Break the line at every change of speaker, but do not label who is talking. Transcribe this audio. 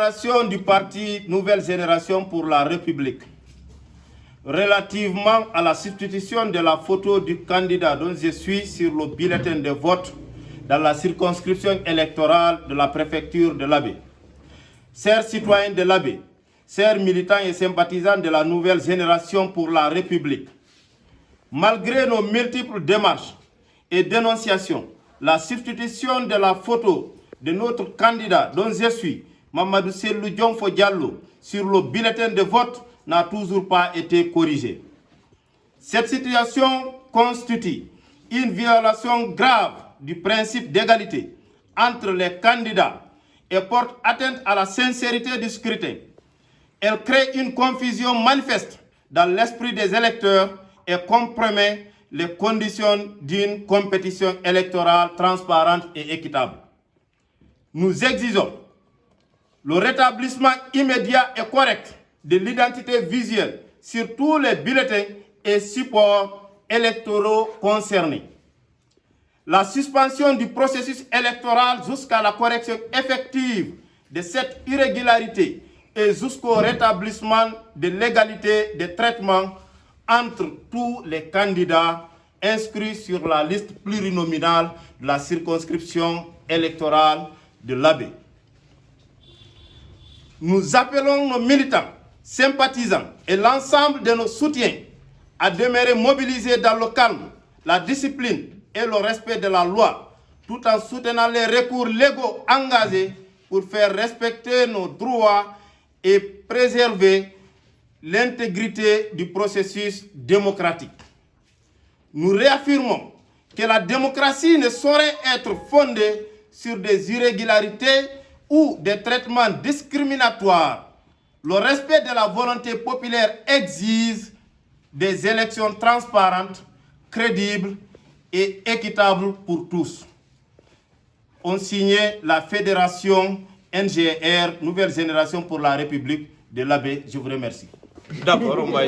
déclaration du parti Nouvelle Génération pour la République relativement à la substitution de la photo du candidat dont je suis sur le bulletin de vote dans la circonscription électorale de la préfecture de l'Abbé. Chers citoyens de l'Abbé, chers militants et sympathisants de la Nouvelle Génération pour la République, malgré nos multiples démarches et dénonciations, la substitution de la photo de notre candidat dont je suis, Mamadou Sellou Diomfo Diallo, sur le bulletin de vote n'a toujours pas été corrigée. Cette situation constitue une violation grave du principe d'égalité entre les candidats et porte atteinte à la sincérité du scrutin. Elle crée une confusion manifeste dans l'esprit des électeurs et compromet les conditions d'une compétition électorale transparente et équitable. Nous exigeons le rétablissement immédiat et correct de l'identité visuelle sur tous les bulletins et supports électoraux concernés. La suspension du processus électoral jusqu'à la correction effective de cette irrégularité et jusqu'au rétablissement de l'égalité de traitement entre tous les candidats inscrits sur la liste plurinominale de la circonscription électorale de l'Abbé. Nous appelons nos militants, sympathisants et l'ensemble de nos soutiens à demeurer mobilisés dans le calme, la discipline et le respect de la loi, tout en soutenant les recours légaux engagés pour faire respecter nos droits et préserver l'intégrité du processus démocratique. Nous réaffirmons que la démocratie ne saurait être fondée sur des irrégularités ou des traitements discriminatoires. Le respect de la volonté populaire exige des élections transparentes, crédibles et équitables pour tous. On signait la Fédération NGR, Nouvelle Génération pour la République de l'Abbé. Je vous remercie.
D'accord, on va